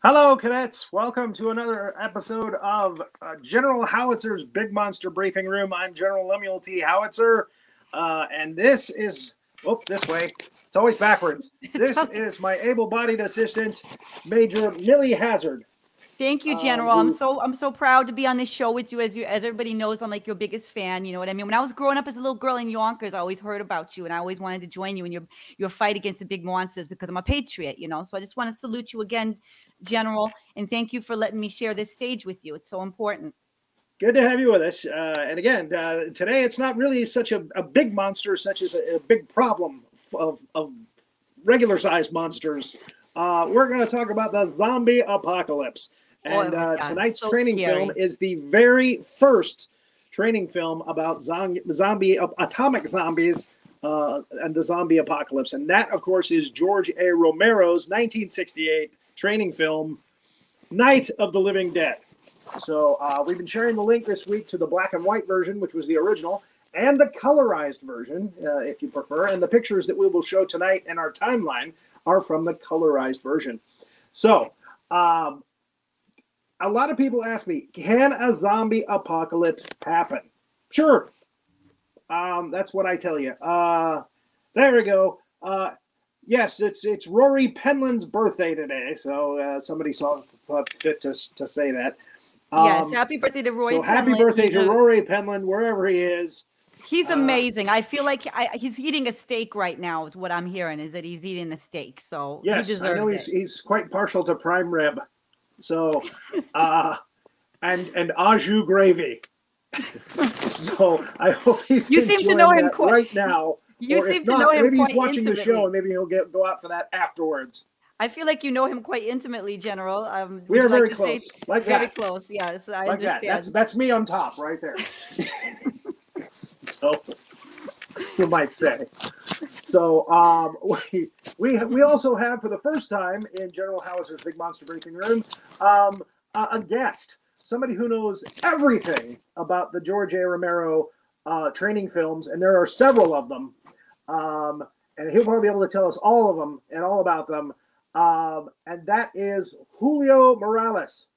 Hello, cadets. Welcome to another episode of General Howitzer's Big Monster Briefing Room. I'm General Lemuel T. Howitzer, and this is, this way. It's always backwards. This is my able-bodied assistant, Major Millie Hazzard. Thank you, General. I'm so proud to be on this show with you. As everybody knows, I'm like your biggest fan. You know what I mean? When I was growing up as a little girl in Yonkers, I always heard about you, and I always wanted to join you in your fight against the big monsters because I'm a patriot. You know, so I just want to salute you again, General, and thank you for letting me share this stage with you. It's so important. Good to have you with us. And again, today it's not really such a big monster, such as a big problem of regular-sized monsters. We're going to talk about the zombie apocalypse. And tonight's training film is the very first training film about atomic zombies and the zombie apocalypse. And that, of course, is George A. Romero's 1968 training film, Night of the Living Dead. So we've been sharing the link this week to the black and white version, which was the original, and the colorized version, if you prefer. And the pictures that we will show tonight in our timeline are from the colorized version. So, a lot of people ask me, can a zombie apocalypse happen? Sure. That's what I tell you. There we go. Yes, it's Rory Penland's birthday today, so somebody thought fit to say that. Yes, happy birthday to Rory. So happy birthday to Rory Penland, wherever he is. He's amazing. I feel like he's eating a steak right now. Is what I'm hearing is that he's eating a steak. So yes, he deserves I know he's quite partial to prime rib. So, and au jus gravy. So I hope he's. You seem to know him right now. You seem to know him. Maybe he's watching the show, and maybe he'll go out for that afterwards. I feel like you know him quite intimately, General. We are very close. Very close. Yes, I understand. That's me on top right there. So you might say. So we also have, for the first time in General Howitzer's Big Monster Briefing Room, a guest, somebody who knows everything about the George A. Romero training films, and there are several of them. And he'll probably be able to tell us all of them and all about them. And that is Julio Morales.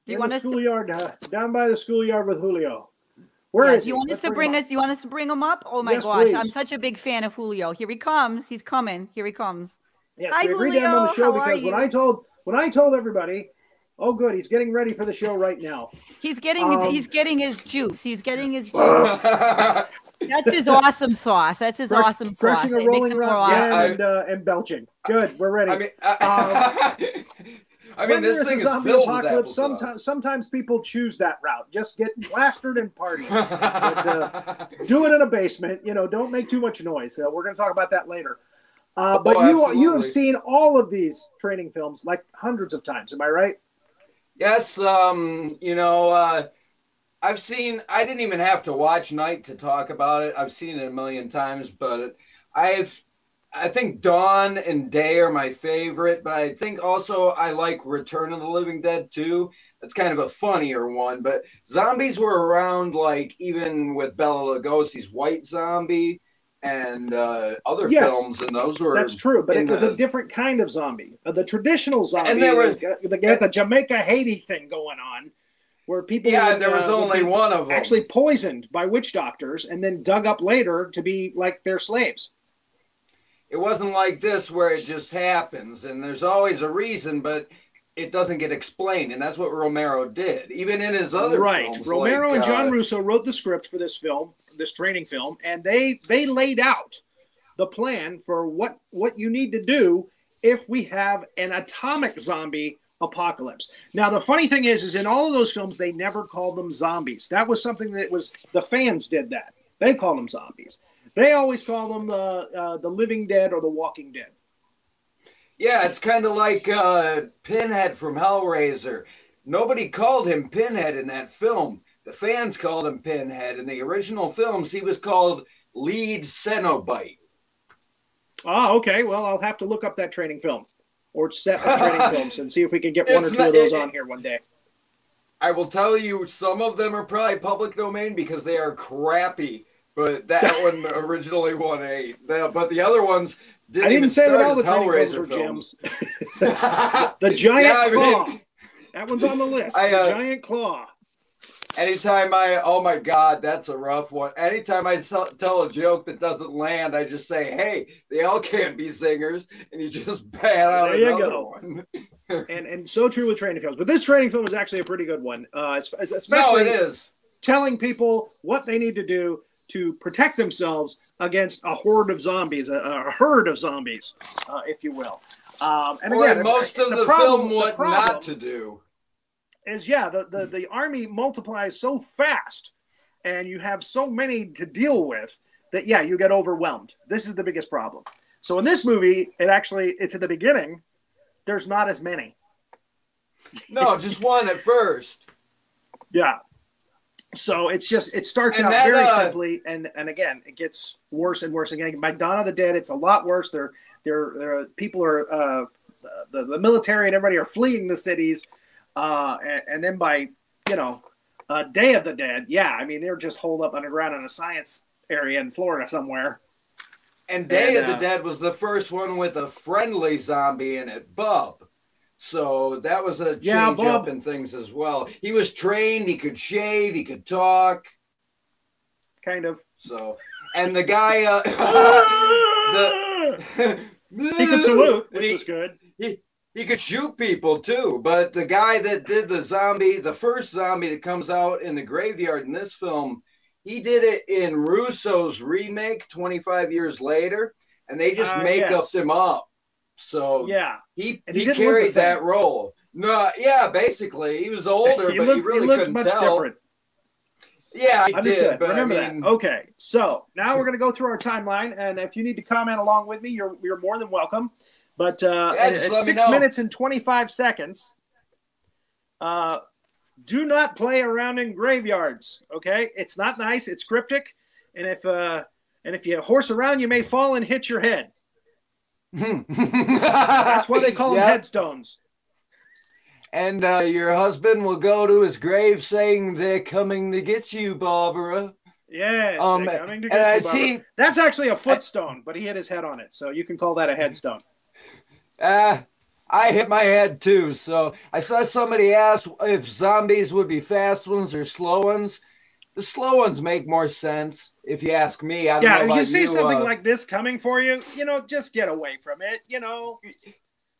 Do you want us to down by the schoolyard with Julio? Do you want us to bring us? You want us to bring him up? Oh my gosh, please. I'm such a big fan of Julio. Here he comes. He's coming. Here he comes. Yes, Hi, we agreed Julio. to have him on the show How because when I told everybody, oh good, he's getting ready for the show right now. He's getting his juice. He's getting his juice. That's his awesome sauce. That's his awesome sauce. It makes him more awesome. And belching. Good, we're ready. I mean, this thing is filled with applesauce. Sometimes people choose that route. Just get plastered and party. But, do it in a basement. You know, don't make too much noise. We're going to talk about that later. But you have seen all of these training films like hundreds of times. Am I right? Yes. You know, I didn't even have to watch Night to talk about it. I've seen it a million times, but I think Dawn and Day are my favorite, but I think also I like Return of the Living Dead too. That's kind of a funnier one, but zombies were around, like, even with Bela Lugosi's White Zombie and other films, and those were... That's true, but it was a different kind of zombie. The traditional zombie, they got the Jamaica Haiti thing going on, where people there was only one of them actually poisoned by witch doctors and then dug up later to be like their slaves. It wasn't like this where it just happens, and there's always a reason, but it doesn't get explained, and that's what Romero did, even in his other films. Romero and John Russo wrote the script for this film, this training film, and they laid out the plan for what you need to do if we have an atomic zombie apocalypse. Now, the funny thing is in all of those films, they never called them zombies. That was something that was the fans did that. They call them zombies. They always call them the living dead or the walking dead. Yeah, it's kind of like Pinhead from Hellraiser. Nobody called him Pinhead in that film. The fans called him Pinhead. In the original films, he was called Lead Cenobite. Oh, okay. Well, I'll have to look up that training film or set of training films and see if we can get one or two of those on here one day. I will tell you, some of them are probably public domain because they are crappy. But that one originally won 8. But the other ones didn't. I didn't say that all the Hellraiser films were gems. The giant claw. That one's on the list. The giant claw. Anytime oh my God, that's a rough one. Anytime I tell a joke that doesn't land, I just say, hey, they all can't be singers. And you just bat out another one. and so true with training films. But this training film is actually a pretty good one. Especially it is. Telling people what they need to do to protect themselves against a horde of zombies, a herd of zombies, if you will. And again, most of the film what not to do is the army multiplies so fast and you have so many to deal with that you get overwhelmed. This is the biggest problem. So in this movie, it's at the beginning, there's not as many. No, just one at first. Yeah. So it starts out very simply, and again, it gets worse and worse. Again, by Dawn of the Dead, it's a lot worse. People are the military and everybody are fleeing the cities, and then by Day of the Dead, I mean they're just holed up underground in a science area in Florida somewhere. And Day of the Dead was the first one with a friendly zombie in it, Bub. So that was a change up in things as well. He was trained, he could shave, he could talk. Kind of. So, and the guy, he could salute, which was good. He could shoot people too, but the guy that did the first zombie that comes out in the graveyard in this film, he did it in Russo's remake 25 years later, and they just make-upped him up. So he carried that role. No, basically he was older, but you really couldn't much tell. Different. Yeah, I did. But remember that. Okay, so now we're going to go through our timeline, and if you need to comment along with me, you're more than welcome. But at 6 minutes and 25 seconds, do not play around in graveyards. Okay, it's not nice. It's cryptic, and if you horse around, you may fall and hit your head. That's why they call them headstones. And your husband will go to his grave saying, "They're coming to get you, Barbara." Yes, they're coming to get you, Barbara. That's actually a footstone, but he hit his head on it, so you can call that a headstone. I hit my head too. So I saw somebody ask if zombies would be fast ones or slow ones. The slow ones make more sense, if you ask me. I don't know about if you see something like this coming for you, just get away from it.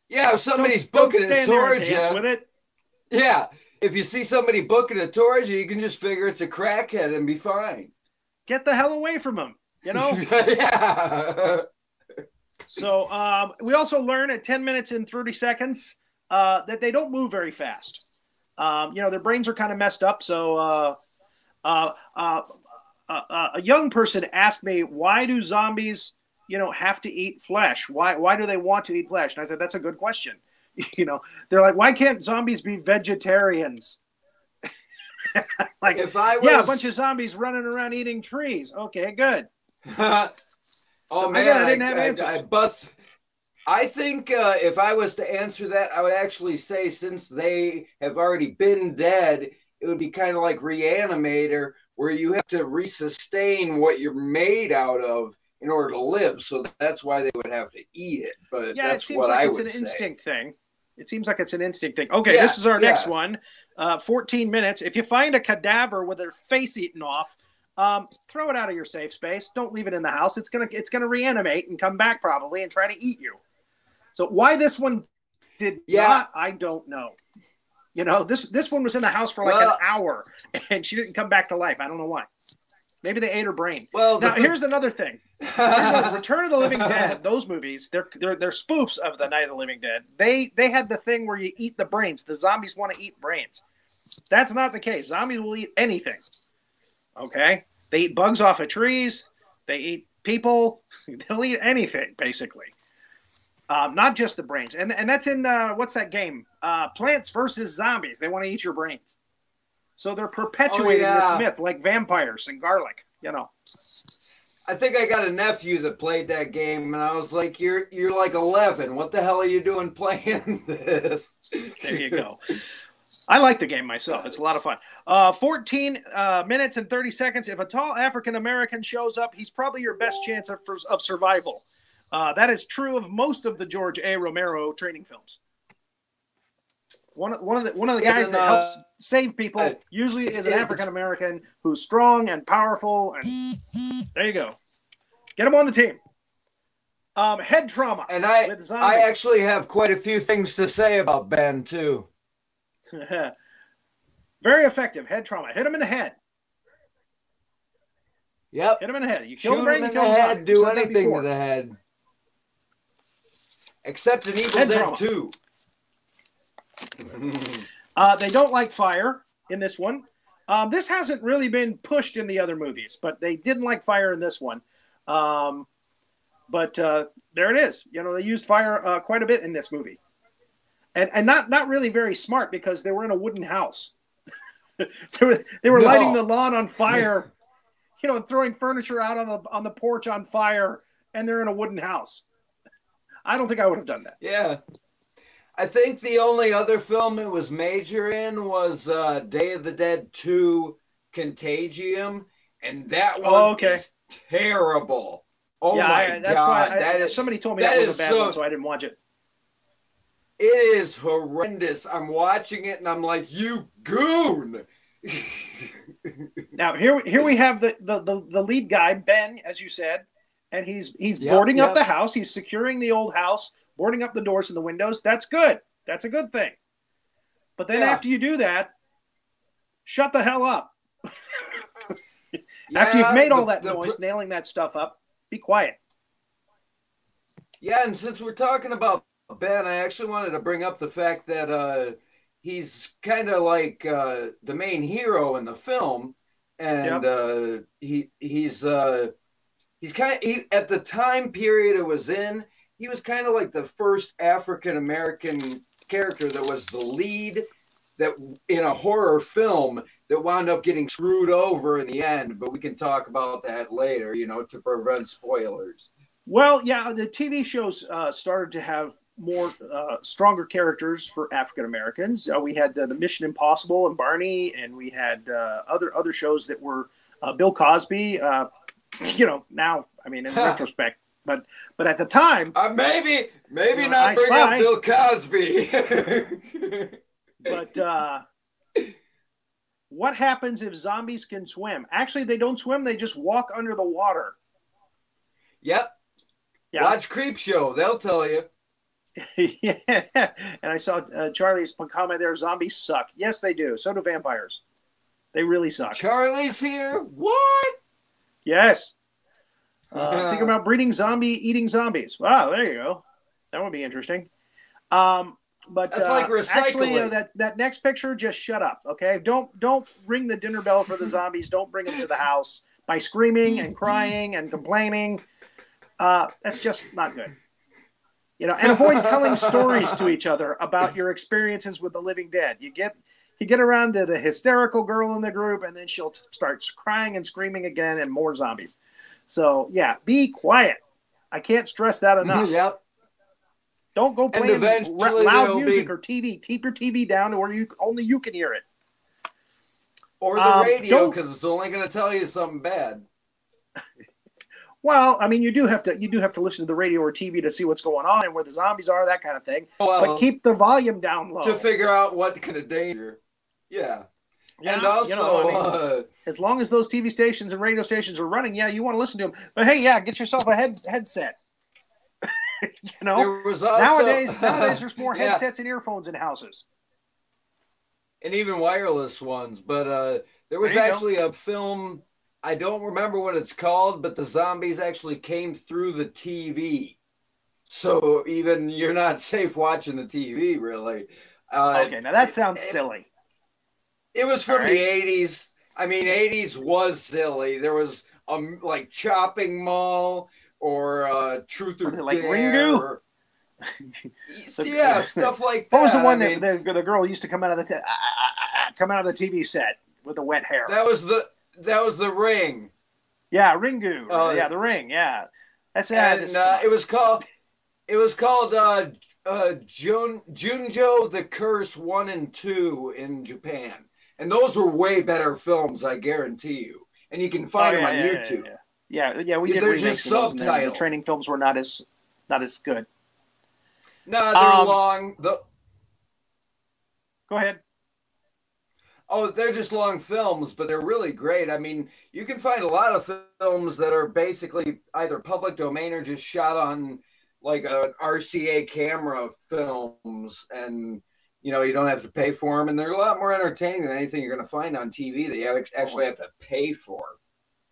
Yeah, if somebody's booking a tour with it. Yeah, if you see somebody booking a tour, you can just figure it's a crackhead and be fine. Get the hell away from them. Yeah. So we also learn at 10 minutes and 30 seconds that they don't move very fast. Their brains are kind of messed up. So a young person asked me, why do zombies, have to eat flesh? Why do they want to eat flesh? And I said, that's a good question. They're like, why can't zombies be vegetarians? Like, if I was... a bunch of zombies running around eating trees. Okay, good. Oh, man, I didn't have answers. I think if I was to answer that, I would actually say since they have already been dead, it would be kind of like Reanimator, where you have to resustain what you're made out of in order to live. So that's why they would have to eat it. But that's what I would say. It's an instinct thing. It seems like it's an instinct thing. Okay, this is our next one. 14 minutes. If you find a cadaver with their face eaten off, throw it out of your safe space. Don't leave it in the house. It's gonna reanimate and come back probably and try to eat you. So why this one did not, I don't know. This one was in the house for like an hour and she didn't come back to life. I don't know why. Maybe they ate her brain. Well, now here's another thing. Return of the Living Dead. Those movies, they're spoofs of the Night of the Living Dead. They had the thing where you eat the brains. The zombies want to eat brains. That's not the case. Zombies will eat anything. Okay, they eat bugs off of trees. They eat people. They'll eat anything basically. Not just the brains. And that's in what's that game? Plants versus Zombies. They want to eat your brains. So they're perpetuating this myth like vampires and garlic, you know. I think I got a nephew that played that game, and I was like, "You're like 11. What the hell are you doing playing this?" There you go. I like the game myself. It's a lot of fun. 14 minutes and 30 seconds. If a tall African American shows up, he's probably your best chance of survival. That is true of most of the George A. Romero training films. One of the guys that helps save people usually is an African American who's strong and powerful. And there you go. Get him on the team. Head trauma. And I actually have quite a few things to say about Ben too. Very effective head trauma. Hit him in the head. Yep. Hit him in the head. You kill the brain. You kill the head. Do anything to the head. Except an Evil Dead 2. They don't like fire in this one. This hasn't really been pushed in the other movies, but they didn't like fire in this one. But there it is. You know, they used fire quite a bit in this movie, and not really very smart because they were in a wooden house. they were lighting the lawn on fire, you know, and throwing furniture out on the porch on fire, and they're in a wooden house. I don't think I would have done that. Yeah. I think the only other film it was major in was Day of the Dead 2 Contagium, and that one is terrible. Oh yeah, my that's God. why somebody told me that was a bad one, so I didn't watch it. It is horrendous. I'm watching it, and I'm like, you goon! Now, here we have the lead guy, Ben, as you said, and he's boarding up the house. He's securing the old house, boarding up the doors and the windows. That's good. That's a good thing. But then after you do that, shut the hell up. After you've made all that noise, nailing that stuff up, be quiet. Yeah, and since we're talking about Ben, I actually wanted to bring up the fact that he's kind of like the main hero in the film, and he's kind of at the time period it was in. He was kind of like the first African American character that was the lead that in a horror film that wound up getting screwed over in the end. But we can talk about that later, you know, to prevent spoilers. Well, yeah, the TV shows started to have more stronger characters for African Americans. We had the Mission Impossible and Barney, and we had other shows that were Bill Cosby. You know, now I mean, in retrospect. But at the time, maybe not bring up Bill Cosby. But what happens if zombies can swim? Actually, they don't swim; they just walk under the water. Yep. Yeah. Watch Creepshow; they'll tell you. Yeah. And I saw Charlie's comment there: zombies suck. Yes, they do. So do vampires. They really suck. Charlie's here. What? Yes. Think about eating zombies. Wow, there you go. That would be interesting. But that's like recycling. Actually, that next picture, just shut up, okay? Don't ring the dinner bell for the zombies. Don't bring them to the house by screaming and crying and complaining. That's just not good. You know, and avoid telling stories to each other about your experiences with the living dead. You get around to the hysterical girl in the group, and then she'll start crying and screaming again, and more zombies. So, yeah, be quiet. I can't stress that enough. Yep. Don't go playing loud music or TV. Keep your TV down to where only you can hear it. Or the radio, because it's only going to tell you something bad. Well, I mean, you do have to listen to the radio or TV to see what's going on and where the zombies are, that kind of thing. Well, but keep the volume down low. To figure out what kind of danger. Yeah. Yeah, and also, you know, I mean, as long as those TV stations and radio stations are running, yeah, you want to listen to them. But hey, yeah, get yourself a headset. You know, nowadays there's more headsets and earphones in houses, and even wireless ones. But there was actually a film I don't remember what it's called, but the zombies actually came through the TV. So even you're not safe watching the TV, really. Okay, now that sounds silly. It was from the 80s. I mean, 80s was silly. There was like Chopping Mall or Truth or Dare. Like Ringu? Yeah, stuff like that. What was the one that the girl used to come out of the TV set with the wet hair? That was the Ring. Yeah, Ringu. Yeah, the Ring. Yeah, that's it was called Junjo the Curse 1 and 2 in Japan, and those were way better films, I guarantee you. And you can find them on YouTube. Yeah. We did remakes of those, and the training films were not as good. No, they're long. Go ahead. Oh, they're just long films, but they're really great. I mean, you can find a lot of films that are basically either public domain or just shot on like an RCA camera films, and you don't have to pay for them, and they're a lot more entertaining than anything you're going to find on TV that you actually have to pay for.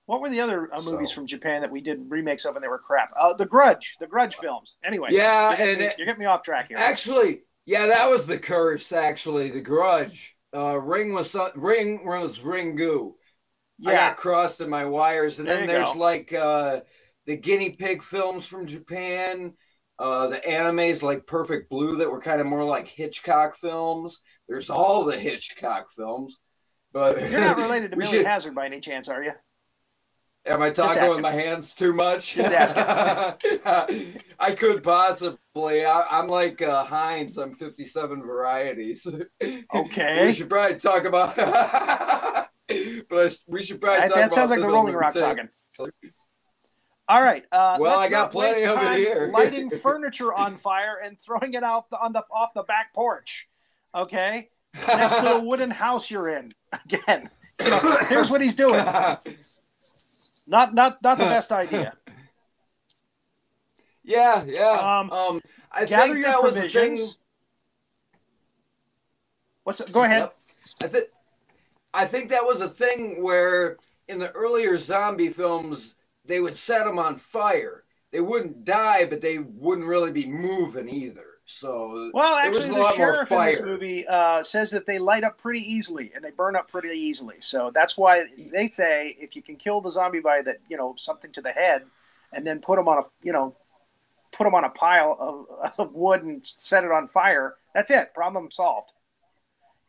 What were the other movies from Japan that we did remakes of and they were crap? The Grudge films. Anyway, yeah, you're getting me off track here. Actually, yeah, that was the curse. Actually, The Grudge. Ring was Ringu. Yeah. I got crossed in my wires, and then there's like the guinea pig films from Japan. The animes like Perfect Blue that were kind of more like Hitchcock films. There's all the Hitchcock films, but you're not related to Millie Hazzard by any chance, are you? Am I talking with my hands too much? Just asking. I could possibly. I'm like Heinz. I'm 57 varieties. Okay. We should probably talk about. But we should probably talk about. That sounds like the Rolling Rock talking. All right. Well, I got plenty of it here. Lighting furniture on fire and throwing it off the back porch. Okay. Next to the wooden house you're in. Again. Here's what he's doing. Not the best idea. Yeah. I gather think your that provisions. Go ahead. Yep. I think that was a thing where in the earlier zombie films they would set them on fire. They wouldn't die, but they wouldn't really be moving either. So actually, the sheriff in this movie says that they light up pretty easily and they burn up pretty easily. So that's why they say if you can kill the zombie by something to the head, and then put them on a pile of wood and set it on fire, that's it. Problem solved.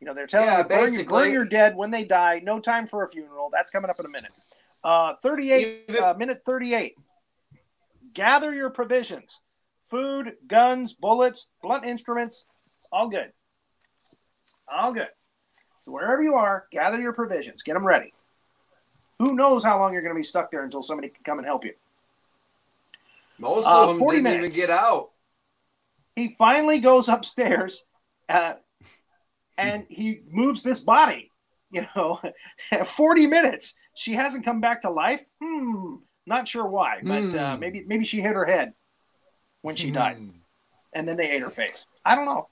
They're telling you burn your dead when they die. No time for a funeral. That's coming up in a minute. 38. Gather your provisions. Food, guns, bullets, blunt instruments, all good. All good. So wherever you are, gather your provisions. Get them ready. Who knows how long you're going to be stuck there until somebody can come and help you. Most of them 40 didn't minutes. even get out. He finally goes upstairs and he moves this body. 40 minutes. She hasn't come back to life. Not sure why, but maybe she hit her head when she died, and then they ate her face. I don't know,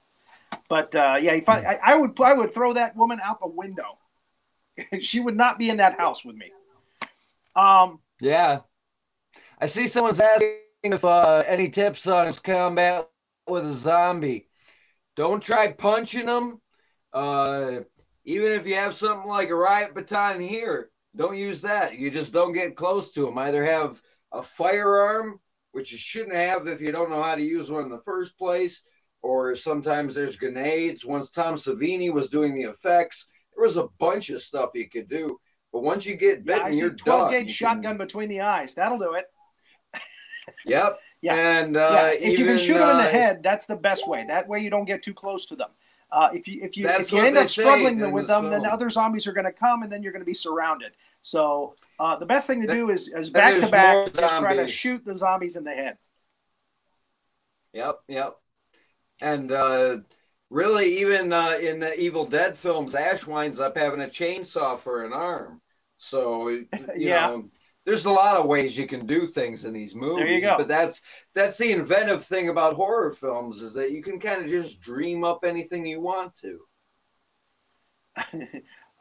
but I would throw that woman out the window. She would not be in that house with me. Yeah, I see someone's asking if any tips on his combat with a zombie. Don't try punching them. Even if you have something like a riot baton here, don't use that. You just don't get close to them. Either have a firearm, which you shouldn't have if you don't know how to use one in the first place, or sometimes there's grenades. Once Tom Savini was doing the effects, there was a bunch of stuff you could do. But once you get bitten, you're done. 12-gauge shotgun between the eyes. That'll do it. Yep. Yeah. And if you can shoot them in the head, that's the best way. That way you don't get too close to them. If you end up struggling with them, then other zombies are going to come, and then you're going to be surrounded. So the best thing to do is back to back, just try to shoot the zombies in the head. Yep. And really, even in the Evil Dead films, Ash winds up having a chainsaw for an arm. So you know, there's a lot of ways you can do things in these movies. There you go. But that's the inventive thing about horror films, is that you can kind of just dream up anything you want to.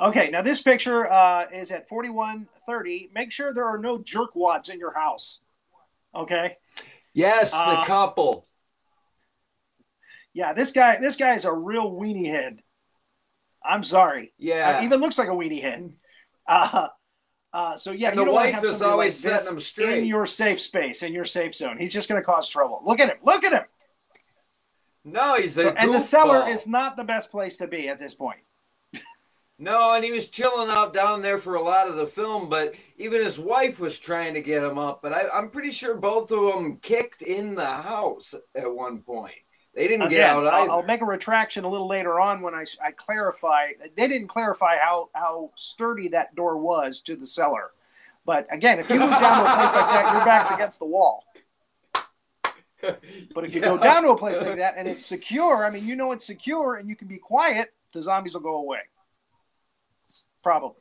Okay, now this picture is at 4130. Make sure there are no jerkwads in your house. Okay. Yes, the couple. Yeah, this guy is a real weenie head. I'm sorry. Yeah. Even looks like a weenie head. So yeah, and you the don't want to wife have is somebody always like this setting him straight in your safe space, in your safe zone. He's just going to cause trouble. Look at him. Look at him. No, he's a And the cellar is not the best place to be at this point. No, and he was chilling out down there for a lot of the film, but even his wife was trying to get him up. But I'm pretty sure both of them kicked in the house at one point. They didn't get out either. I'll make a retraction a little later on when I clarify. They didn't clarify how sturdy that door was to the cellar. But again, if you move down to a place like that, your back's against the wall. But if you go down to a place like that and it's secure, I mean, you know it's secure and you can be quiet, the zombies will go away. Probably.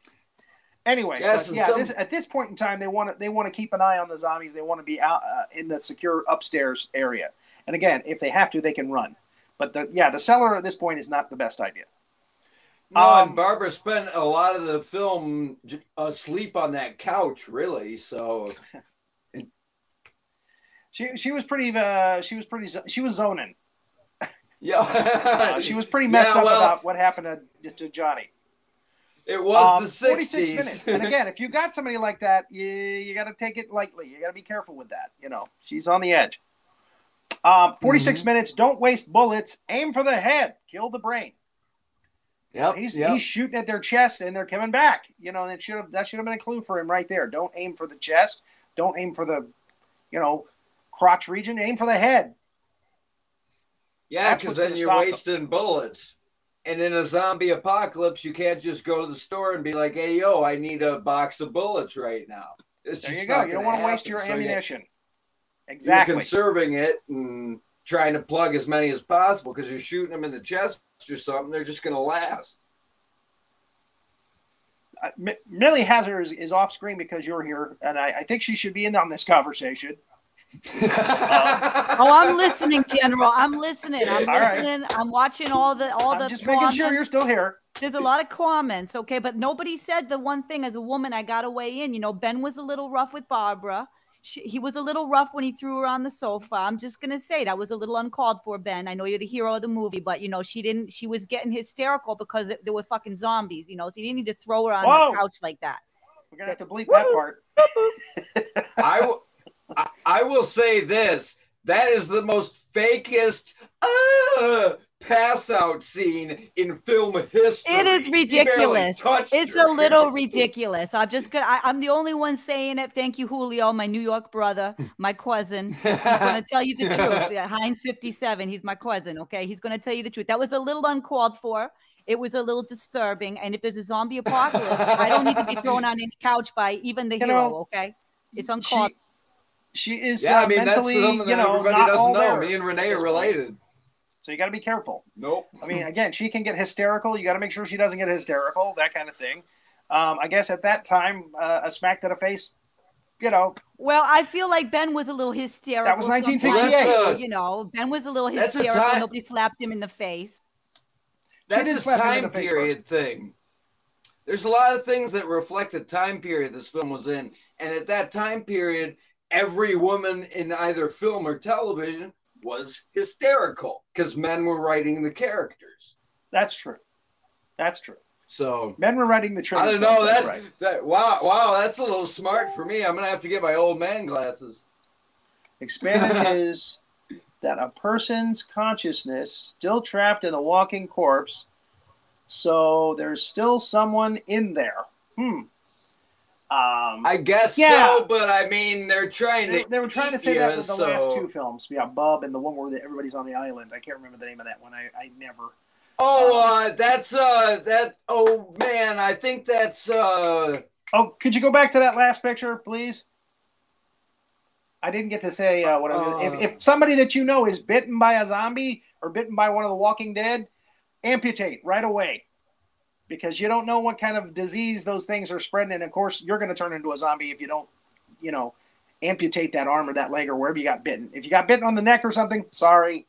Anyway, yes, at this point in time, they want to keep an eye on the zombies. They want to be out in the secure upstairs area. And again, if they have to, they can run. But the cellar at this point is not the best idea. No, and Barbara spent a lot of the film asleep on that couch, really. So she was zoning. Yeah, she was pretty messed up about what happened to Johnny. It was the 60s. 46 minutes. And again, if you got somebody like that, you got to take it lightly. You got to be careful with that. You know, she's on the edge. 46 minutes. Don't waste bullets. Aim for the head. Kill the brain. Yep. He's shooting at their chest and they're coming back. You know, that should have been a clue for him right there. Don't aim for the chest. Don't aim for the, crotch region. Aim for the head. Yeah, because then you're wasting bullets. And in a zombie apocalypse, you can't just go to the store and be like, hey, yo, I need a box of bullets right now. There you go. You don't want to waste your ammunition. Exactly. You're conserving it and trying to plug as many as possible because you're shooting them in the chest or something. They're just going to last. Millie Hazzard is off screen because you're here, and I think she should be in on this conversation. I'm listening, General. I'm listening. Right. I'm watching all the just comments. Making sure you're still here. There's a lot of comments, okay, but nobody said the one thing. As a woman, I got to weigh in. Ben was a little rough with Barbara. He was a little rough when he threw her on the sofa. I'm just gonna say that was a little uncalled for, Ben. I know you're the hero of the movie, but she was getting hysterical because there were fucking zombies. So you didn't need to throw her on the couch like that. We're gonna have to bleep that part. I will say this. That is the most fakest pass out scene in film history. It is ridiculous. It's a little ridiculous. I'm the only one saying it. Thank you, Julio, my New York brother, my cousin. He's going to tell you the truth. Heinz 57. He's my cousin. Okay. He's going to tell you the truth. That was a little uncalled for. It was a little disturbing. And if there's a zombie apocalypse, I don't need to be thrown on any couch by even the hero. Okay. It's uncalled. She is mentally, that's something that everybody doesn't know. Me and Renee are related. So you got to be careful. Nope. I mean, again, she can get hysterical. You got to make sure she doesn't get hysterical, that kind of thing. I guess at that time, a smack to the face, Well, I feel like Ben was a little hysterical. That was 1968. Ben was a little hysterical. Nobody slapped him in the face. That's a time period thing. There's a lot of things that reflect the time period this film was in. And at that time period, every woman in either film or television was hysterical because men were writing the characters. That's true. So men were writing the trailer. I don't know that. Wow, that's a little smart for me. I'm gonna have to get my old man glasses. Expanded is that a person's consciousness still trapped in a walking corpse, so there's still someone in there. I guess so, but I mean, they were trying to say that with the last two films. Yeah, Bob and the one where everybody's on the island. I can't remember the name of that one. I never. That's that. Oh man, I think that's. Oh, could you go back to that last picture, please? I didn't get to say what I was. If somebody that you know is bitten by a zombie or bitten by one of the Walking Dead, amputate right away. Because you don't know what kind of disease those things are spreading. And, of course, you're going to turn into a zombie if you don't, amputate that arm or that leg or wherever you got bitten. If you got bitten on the neck or something, sorry.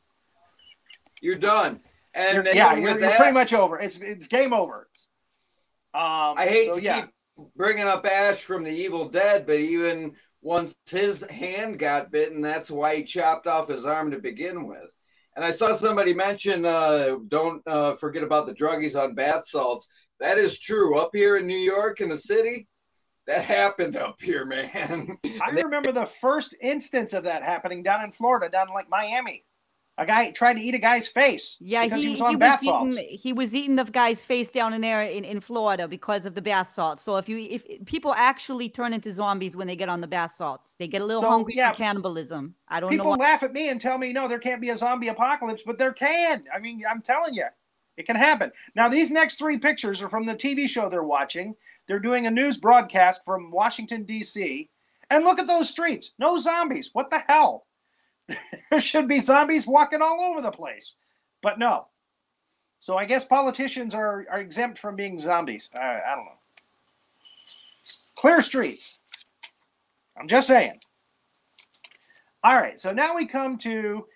You're done. And you're pretty much over. It's game over. I hate to keep bringing up Ash from The Evil Dead, but even once his hand got bitten, that's why he chopped off his arm to begin with. And I saw somebody mention, don't forget about the druggies on bath salts. That is true. Up here in New York, in the city, that happened up here, man. I remember the first instance of that happening down in Florida, down in like Miami. A guy tried to eat a guy's face. Yeah, because he was on bath salts. He was eating the guy's face down in there in Florida because of the bath salts. So if people actually turn into zombies when they get on the bath salts, they get a little hungry for cannibalism. I don't know. People laugh at me and tell me, no, there can't be a zombie apocalypse, but there can. I mean, I'm telling you, it can happen. Now, these next 3 pictures are from the TV show they're watching. They're doing a news broadcast from Washington, D.C. And look at those streets. No zombies. What the hell? There should be zombies walking all over the place. But no. So I guess politicians are exempt from being zombies. I don't know. Clear streets. I'm just saying. All right. So now we come to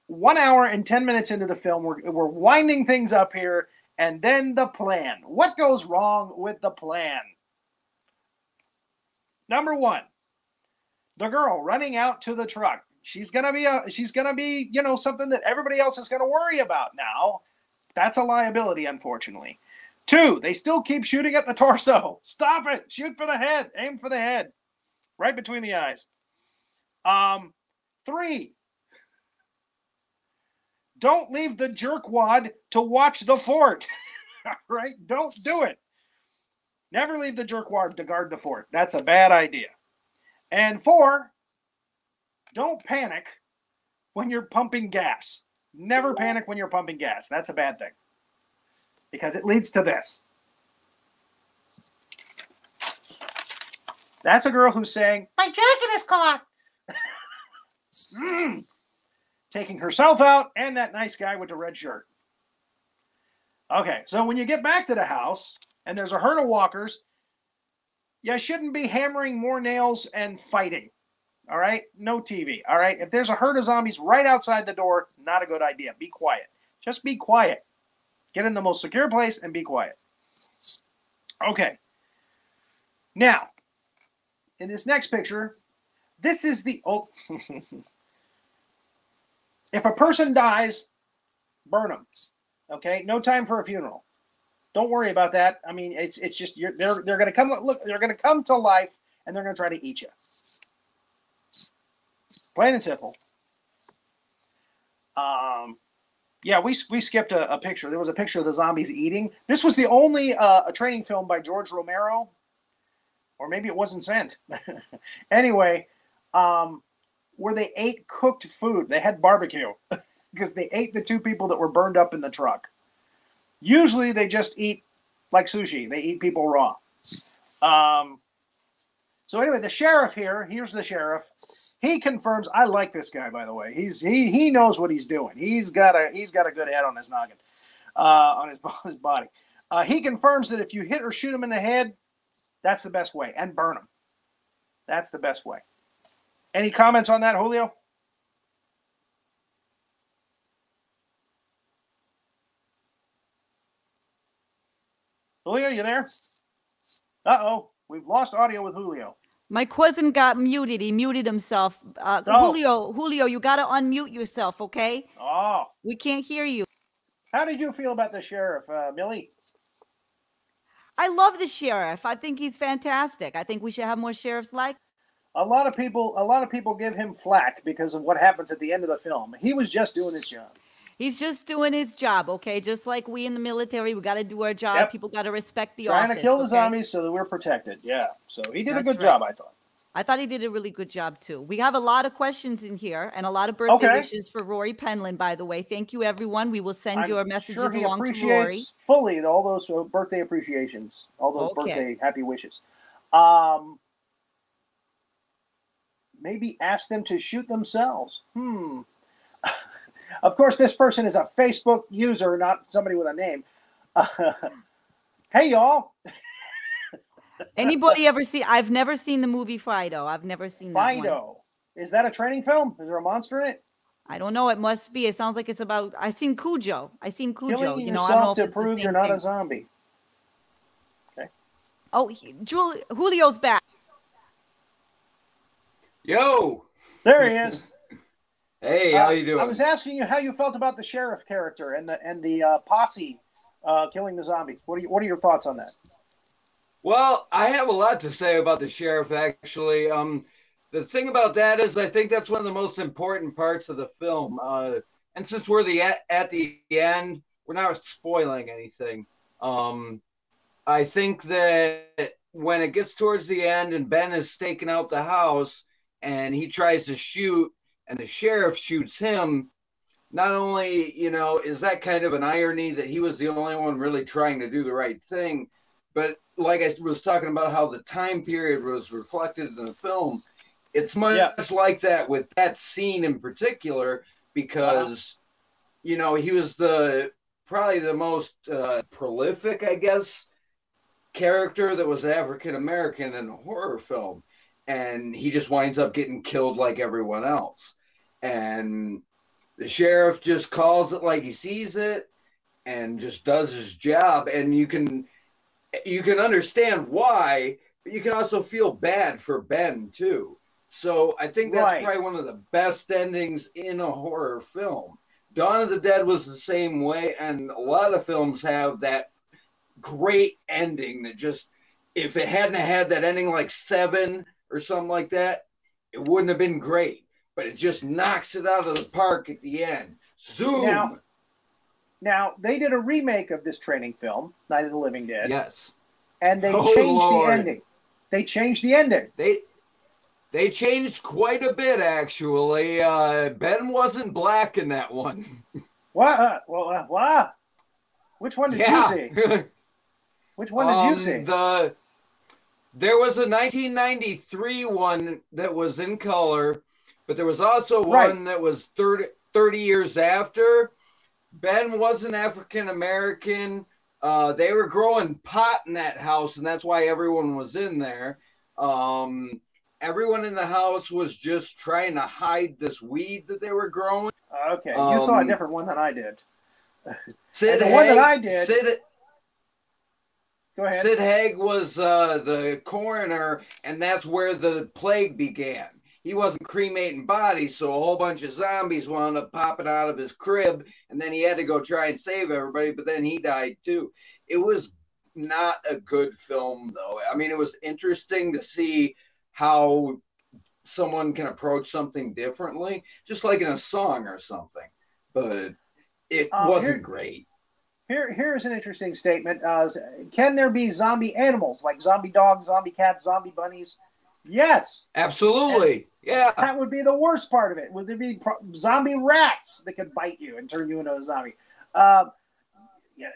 1 hour and 10 minutes into the film. We're winding things up here. And then the plan. What goes wrong with the plan? Number 1, the girl running out to the truck. She's gonna be, you know, something that everybody else is gonna worry about now. That's a liability, unfortunately. 2, they still keep shooting at the torso. Stop it! Shoot for the head. Aim for the head, right between the eyes. 3, don't leave the jerkwad to watch the fort. Right? Don't do it. Never leave the jerkwad to guard the fort. That's a bad idea. And 4, don't panic when you're pumping gas. Never panic when you're pumping gas. That's a bad thing. Because it leads to this. That's a girl who's saying, my jacket is caught. Taking herself out and that nice guy with the red shirt. Okay, so when you get back to the house and there's a herd of walkers, you shouldn't be hammering more nails and fighting. All right? No TV. All right? If there's a herd of zombies right outside the door, not a good idea. Be quiet. Just be quiet. Get in the most secure place and be quiet. Okay. Now, in this next picture, this is the... Oh. If a person dies, burn them. Okay? No time for a funeral. Don't worry about that. I mean, it's just they're going to come. Look, they're going to come to life, and they're going to try to eat you. Plain and simple. Yeah, we skipped a picture. There was a picture of the zombies eating. This was the only a training film by George Romero, or maybe it wasn't sent. Anyway, where they ate cooked food. They had barbecue because they ate the 2 people that were burned up in the truck. Usually they just eat like sushi. They eat people raw. So anyway, the sheriff here's the sheriff. He confirms, I like this guy, by the way. He knows what he's doing. He's got a good head on his noggin, on his body. He confirms that if you hit or shoot him in the head, that's the best way, and burn him. That's the best way. Any comments on that, Julio? Julio, you there? Uh-oh, we've lost audio with Julio. My cousin got muted. He muted himself. Julio, you got to unmute yourself, okay? Oh. We can't hear you. How did you feel about the sheriff, Millie? I love the sheriff. I think he's fantastic. I think we should have more sheriffs like. A lot of people give him flack because of what happens at the end of the film. He was just doing his job. He's just doing his job, okay? Just like we in the military, we got to do our job. Yep. People got to respect the office. Trying to kill the zombies so that we're protected. Yeah. So he did a good job, I thought. I thought he did a really good job, too. We have a lot of questions in here and a lot of birthday wishes for Rory Penland, by the way. Thank you, everyone. We will send your messages along to Rory. Fully all those birthday appreciations, all those birthday happy wishes. Maybe ask them to shoot themselves. Of course, this person is a Facebook user, not somebody with a name. Hey, y'all. Anybody ever see? I've never seen the movie Fido. I've never seen that one. Fido. Is that a training film? Is there a monster in it? I don't know. It must be. It sounds like it's about. I seen Cujo. Killing you know, yourself I don't know to if it's prove the you're same not thing. a zombie. Oh, Julio's back. Yo. There he is. Hey, how you doing? I was asking you how you felt about the sheriff character and the posse killing the zombies. What are your thoughts on that? Well, I have a lot to say about the sheriff, actually. The thing about that is I think that's one of the most important parts of the film. And since we're at the end, we're not spoiling anything. I think that when it gets towards the end and Ben is staking out the house and he tries to shoot and the sheriff shoots him, not only, is that kind of an irony that he was the only one really trying to do the right thing, but like I was talking about how the time period was reflected in the film, it's much like that with that scene in particular, because, he was probably the most prolific, I guess, character that was African-American in a horror film. And he just winds up getting killed like everyone else. And the sheriff just calls it like he sees it and just does his job. And you can understand why, but you can also feel bad for Ben too. So I think that's probably one of the best endings in a horror film. Dawn of the Dead was the same way, and a lot of films have that great ending that just, if it hadn't had that ending like Seven or something like that, it wouldn't have been great. But it just knocks it out of the park at the end. Zoom! Now they did a remake of this training film, Night of the Living Dead. Yes. And they changed the ending. They changed the ending. They changed quite a bit, actually. Ben wasn't black in that one. What? What? Which one did you see? Which one did you see? There was a 1993 one that was in color, but there was also one that was 30 years after. Ben wasn't African-American. They were growing pot in that house, and that's why everyone was in there. Everyone in the house was just trying to hide this weed that they were growing. Okay, you saw a different one than I did. Sid Haig, one that I did. Go ahead. Sid Haig was the coroner, and that's where the plague began. He wasn't cremating bodies, so a whole bunch of zombies wound up popping out of his crib, and then he had to go try and save everybody, but then he died too. It was not a good film, though. I mean, it was interesting to see how someone can approach something differently, just like in a song or something, but it wasn't great. Here's an interesting statement. Can there be zombie animals, like zombie dogs, zombie cats, zombie bunnies? Yes. Absolutely. Yeah. That would be the worst part of it. Would there be zombie rats that could bite you and turn you into a zombie?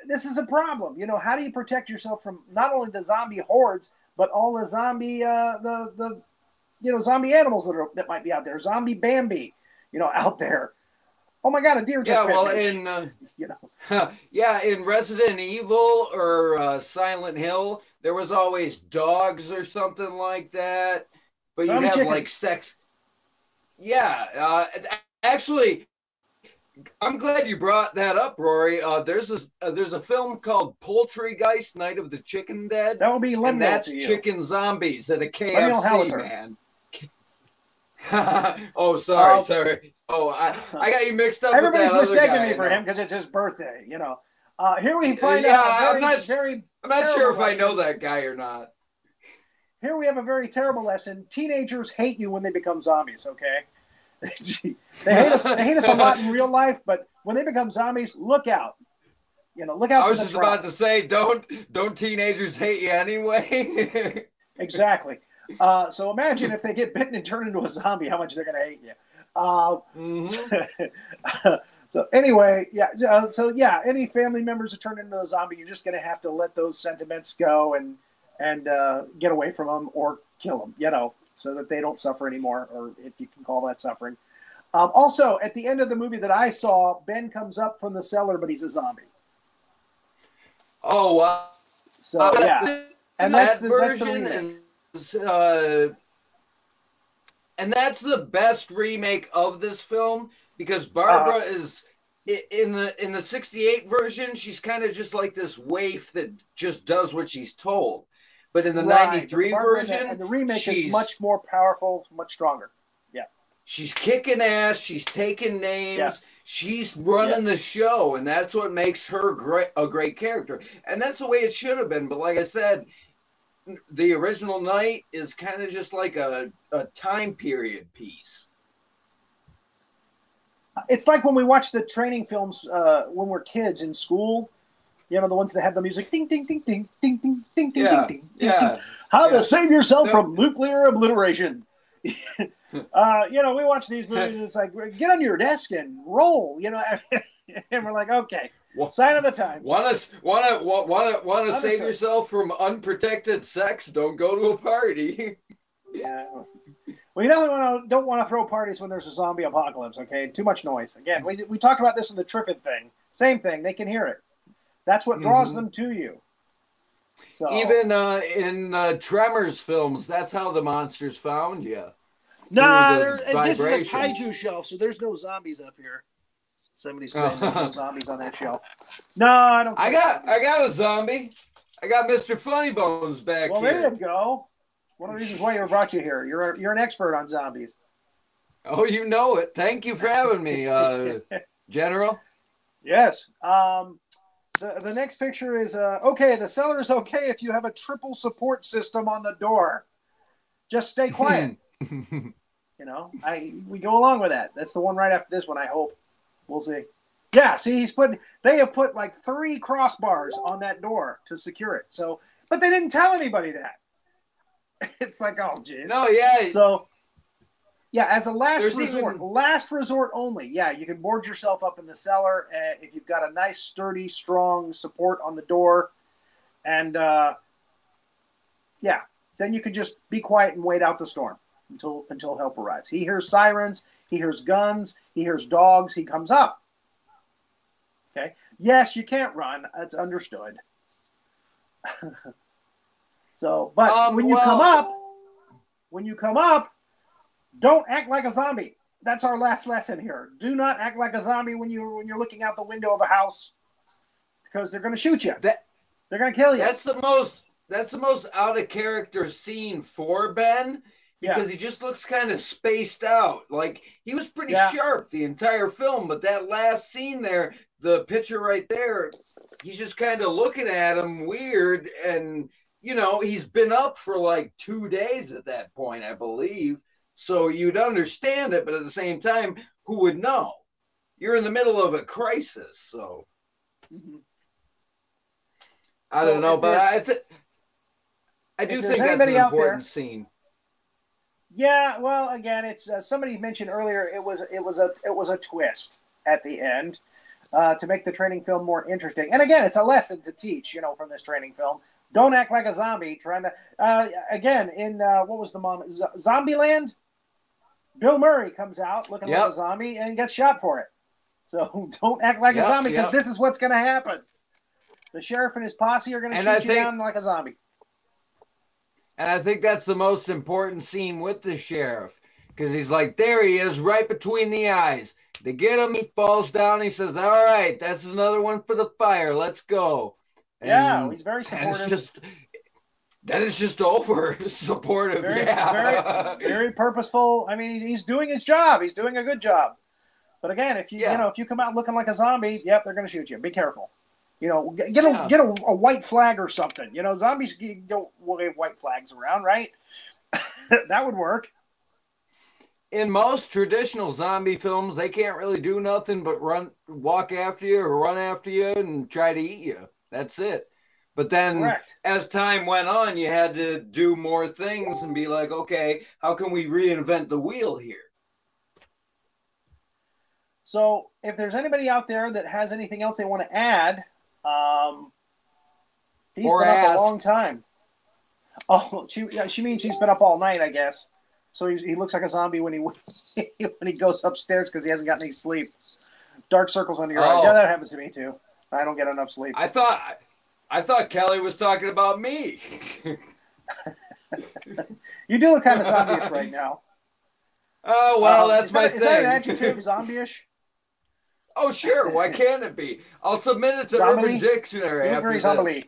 This is a problem. How do you protect yourself from not only the zombie hordes, but all the zombie, zombie animals that might be out there? Zombie Bambi, out there. Oh my God, a deer just bit me. In Resident Evil or Silent Hill, there was always dogs or something like that. But you'd have like sex. Yeah, actually, I'm glad you brought that up, Rory. There's a film called Poultrygeist: Night of the Chicken Dead. That would be Lem Howitzer. That's chicken zombies at a KFC, man. Oh, sorry. Oh, I got you mixed up. Everybody's with that mistaken me for him because it's his birthday. Here we find out. I'm not sure if I know that guy or not. Here we have a very terrible lesson. Teenagers hate you when they become zombies. Okay, they hate us. They hate us a lot in real life, but when they become zombies, look out. Look out. I was just about to say, don't teenagers hate you anyway? Exactly. So imagine if they get bitten and turn into a zombie, how much they're going to hate you. So anyway, any family members that turn into a zombie, you're just going to have to let those sentiments go and get away from them or kill them, so that they don't suffer anymore, or if you can call that suffering. Also, at the end of the movie that I saw, Ben comes up from the cellar, but he's a zombie. Oh, wow. So, yeah. And that's the version. And that's the best remake of this film, because Barbara is in the 68 version. She's kind of just like this waif that just does what she's told. But in the Right, 93 the version, and the remake is she's much more powerful, much stronger. Yeah. she's kicking ass. She's taking names. Yeah. She's running Yes. the show, and that's what makes her a great character. And that's the way it should have been. But like I said, the original Night is kind of just like a time period piece. It's like when we watch the training films when we're kids in school. You know, the ones that have the music, ding, ding, ding, ding, ding, ding, ding, ding, Yeah, ding, ding, yeah, ding. How yeah. to save yourself No. from nuclear obliteration. You know, we watch these movies, and it's like, get on your desk and roll, you know, and we're like, okay, sign of the times. Want to save Understood. yourself from unprotected sex? Don't go to a party. Yeah. Well, you definitely don't want to throw parties when there's a zombie apocalypse, okay? Too much noise. Again, we talked about this in the Triffid thing. Same thing. They can hear it. That's what draws them to you. So Even in Tremors films, that's how the monsters found you. nah, Through this is a vibration. kaiju shelf, so there's no zombies up here. Somebody's saying there's no zombies on that shelf. No, I don't. I got a zombie. I got Mr. Funny Bones back Well, here. there you go. One of the reasons why I brought you here. You're an expert on zombies. Oh, you know it. Thank you for having me, General. Yes. The next picture is okay. The cellar is okay if you have a triple support system on the door. Just stay quiet. You know, we go along with that. That's the one right after this one. I hope. We'll see. Yeah. See, they have put like 3 crossbars on that door to secure it. So, but they didn't tell anybody that. It's like, oh, geez. No, yeah. So, yeah, as a last resort, even... last resort only. Yeah, you can board yourself up in the cellar if you've got a nice, sturdy, strong support on the door. And, yeah, then you can just be quiet and wait out the storm until help arrives. He hears sirens. He hears guns. He hears dogs. He comes up. Okay. Yes, you can't run. That's understood. So, but when you come up, don't act like a zombie. That's our last lesson here. Do not act like a zombie when you're looking out the window of a house, because they're going to shoot you. They're going to kill you. That's the most out of character scene for Ben, because he just looks kind of spaced out. Like, he was pretty sharp the entire film, but that last scene there, the picture right there, he's just kind of looking at him weird, and you know, he's been up for like 2 days at that point, I believe. So you'd understand it, but at the same time, who would know? You're in the middle of a crisis, so I don't know, but I do think that's an important scene. Yeah, well, again, it's somebody mentioned earlier. It was a twist at the end to make the training film more interesting. And again, it's a lesson to teach, you know, from this training film. Don't act like a zombie. Trying to again in what was the mom? Zombieland. Bill Murray comes out looking like a zombie and gets shot for it. So don't act like a zombie, because this is what's going to happen. The sheriff and his posse are going to shoot you down like a zombie. And I think that's the most important scene with the sheriff, because he's like, there he is, right between the eyes. They get him, he falls down, he says, all right, that's another one for the fire. Let's go. Yeah, he's very supportive. That is just over supportive. Very purposeful. I mean, he's doing his job. He's doing a good job. But again, if you come out looking like a zombie, they're going to shoot you. Be careful. You know, get a white flag or something. You know, zombies don't wave white flags around, right? That would work. In most traditional zombie films, they can't really do nothing but walk after you or run after you and try to eat you. That's it. But then as time went on, you had to do more things and be like, okay, how can we reinvent the wheel here? So if there's anybody out there that has anything else they want to add, he's been up a long time. Oh, she means she's been up all night, I guess. So he looks like a zombie when he goes upstairs because he hasn't gotten any sleep. Dark circles under your eyes. Yeah, that happens to me too. I don't get enough sleep. I thought Kelly was talking about me. You do look kind of zombie-ish right now. Oh, well, that's my thing. Is that an adjective, zombie-ish? Oh, sure. Why can't it be? I'll submit it to Urban Dictionary after this.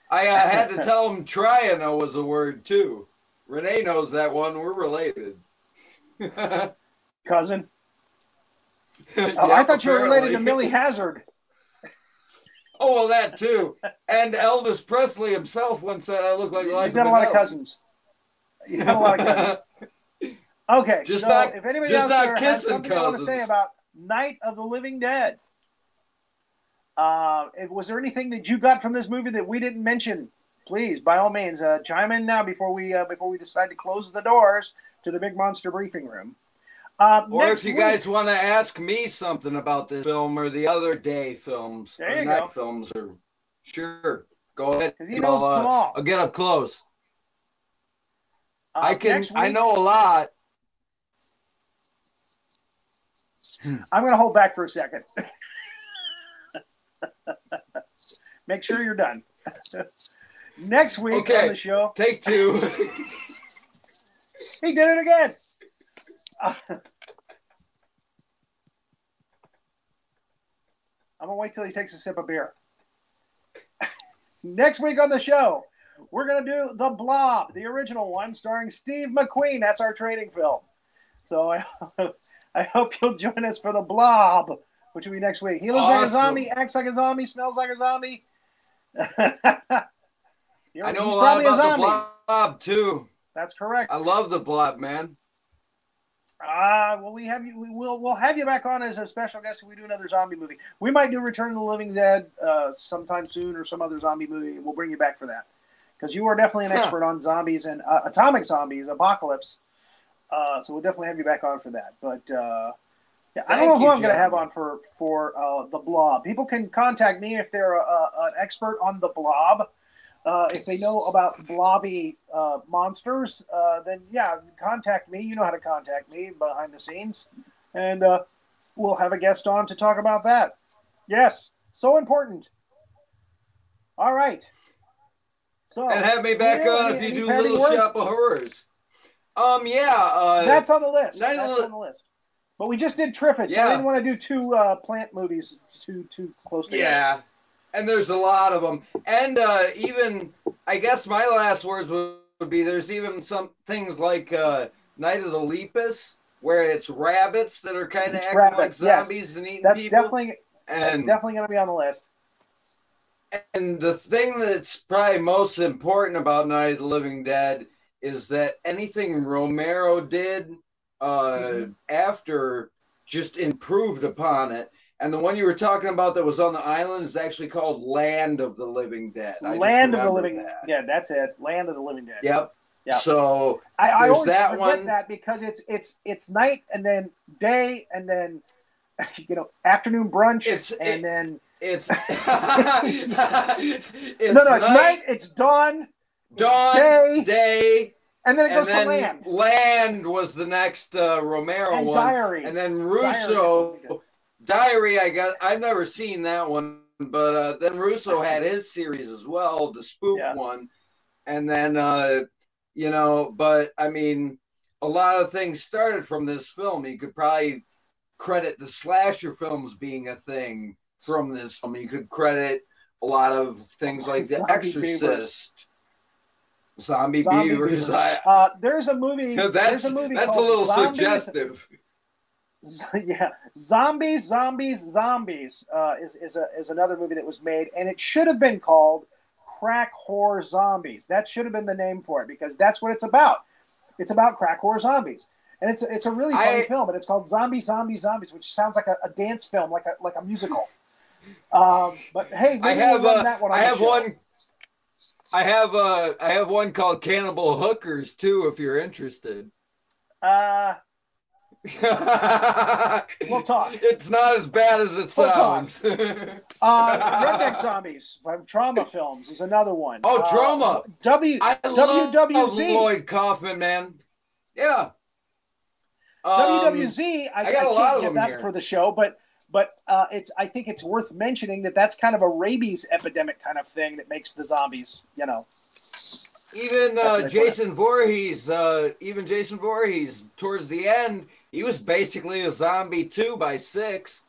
I had to tell him triano was a word too. Renee knows that one. We're related. Cousin. Yep, I thought you were related apparently. to Millie Hazzard. Oh, well, that too. And Elvis Presley himself once said I look like Liza You've got a lot of Minnelli. cousins. You've got a lot of cousins. Okay, Just so not- if anybody just out not there has kissing something they want to say cousins. about Night of the Living Dead, was there anything that you got from this movie that we didn't mention? Please, by all means, chime in now before we decide to close the doors to the Big Monster briefing room. Or if you guys want to ask me something about this film or the other day films There or you night go. films, or sure, go ahead. 'Cause he knows them all. I'll get up close. I next week, know a lot. I'm going to hold back for a second. Make sure you're done. Next week Okay. on the show, Take two. he did it again. I'm going to wait till he takes a sip of beer. Next week on the show, we're going to do The Blob, the original one, starring Steve McQueen. That's our training film. So I hope you'll join us for The Blob, which will be next week. He looks like a zombie, acts like a zombie, smells like a zombie. I know a lot about the Blob too. That's correct. I love the Blob, man. Well, we'll have you back on as a special guest if we do another zombie movie. We might do Return of the Living Dead sometime soon, or some other zombie movie. We'll bring you back for that, because you are definitely an expert on zombies and atomic zombies, apocalypse. So we'll definitely have you back on for that. But yeah, I don't know who I'm going to have on for the Blob. People can contact me if they're an expert on the Blob. If they know about blobby monsters, then yeah, contact me. You know how to contact me behind the scenes. And we'll have a guest on to talk about that. Yes, so important. All right. So, And have me back on if you do Little Shop of Horrors. That's on the list. That's on the list. But we just did Triffids, so I didn't want to do two plant movies too close together. Yeah. And there's a lot of them. And even, I guess my last words would be, there's even some things like Night of the Lepus, where it's rabbits that are kind of acting like zombies and eating people. That's definitely going to be on the list. And the thing that's probably most important about Night of the Living Dead is that anything Romero did after just improved upon it. And the one you were talking about that was on the island is actually called Land of the Living Dead. Land of the Living Dead. Yeah, that's it. Land of the Living Dead. Yep. Yep. So I always that forget one that because it's night and then day and then afternoon brunch then it's it's night, it's dawn, day. And then it goes to Land. Land was the next Romero and one. Diary. And then Russo. Diary, I guess. I've never seen that one. But then Russo had his series as well, the spoof one. And then, but I mean, a lot of things started from this film. You could probably credit the slasher films being a thing from this film. You could credit a lot of things like The Exorcist. Zombie beavers. There's a movie. That's a little suggestive. Yeah, Zombies is another movie that was made, and it should have been called Crack Whore Zombies. That should have been the name for it, because that's what it's about. It's about crack whore zombies, and it's a really funny film. But it's called Zombies, which sounds like a dance film, like a musical. But hey, I have one called Cannibal Hookers too, if you're interested. We'll talk. It's not as bad as it sounds. Redneck Zombies from Trauma Films is another one. Oh, Trauma. I love Lloyd Kaufman, man. Yeah. WWZ. I got a lot of them that here for the show, but I think it's worth mentioning that's kind of a rabies epidemic kind of thing that makes the zombies, Even Jason Voorhees, towards the end, he was basically a zombie too by 6.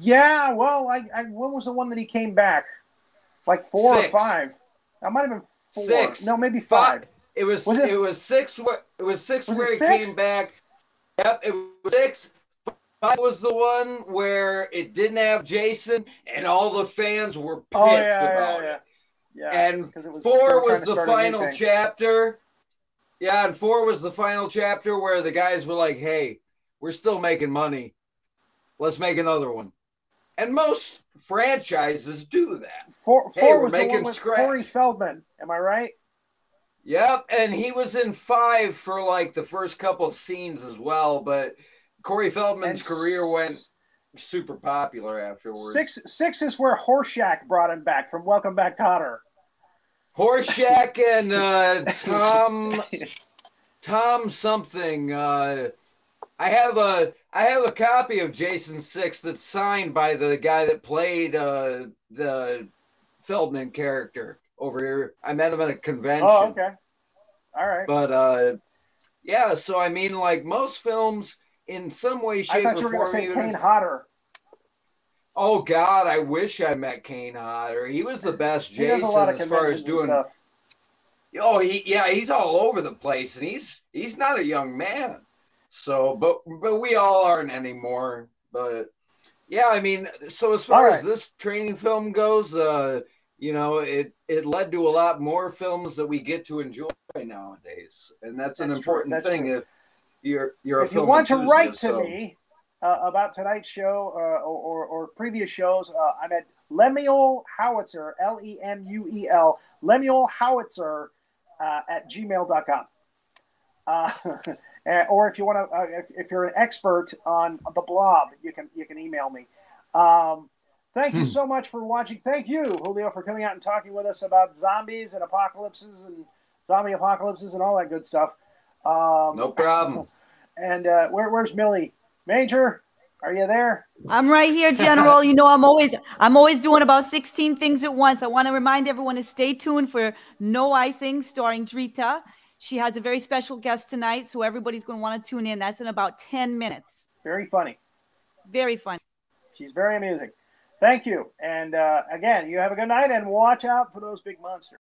Yeah, well, when was the one that he came back? Like 4 Six. or 5. I might have been 4. Six. No, maybe 5. It was 6. It was 6 Was where it he 6? came back. Yep, it was 6. 5 was the one where it didn't have Jason, and all the fans were pissed about it. Yeah, and it was, 4 was the final chapter. Yeah, and 4 was the final chapter where the guys were like, "Hey, we're still making money. Let's make another one." And most franchises do that. 4 we're was making the one with scratch. Corey Feldman. Am I right? Yep, and he was in 5 for like the first couple of scenes as well, but Corey Feldman's career went super popular afterwards. 6 is where Horshack brought him back from Welcome Back, Kotter. Horshack and Tom something. I have a copy of Jason 6 that's signed by the guy that played the Feldman character over here. I met him at a convention. Oh, okay. All right. But yeah, so I mean, like most films, in some way, shape, I thought you were going to say Kane Hodder. Oh God, I wish I met Kane Hodder. He was the best Jason as far as doing stuff. Oh, he's all over the place, and he's not a young man. So, but we all aren't anymore. But yeah, I mean, so as far as this training film goes, you know, it led to a lot more films that we get to enjoy nowadays, and that's an important thing. If you're a film enthusiast, if you want to write to me about tonight's show or previous shows, I'm at Lemuel Howitzer, Lemuel, Lemuel Howitzer at gmail.com. Or if you want to, if you're an expert on the Blob, you can email me. Thank you so much for watching. Thank you, Julio, for coming out and talking with us about zombies and apocalypses and zombie apocalypses and all that good stuff. No problem. And where's Millie? Major, are you there? I'm right here, General. You know, I'm always doing about 16 things at once. I want to remind everyone to stay tuned for No Icing, starring Drita. She has a very special guest tonight, so everybody's going to want to tune in. That's in about 10 minutes. Very funny. Very funny. She's very amusing. Thank you. And again, you have a good night, and watch out for those big monsters.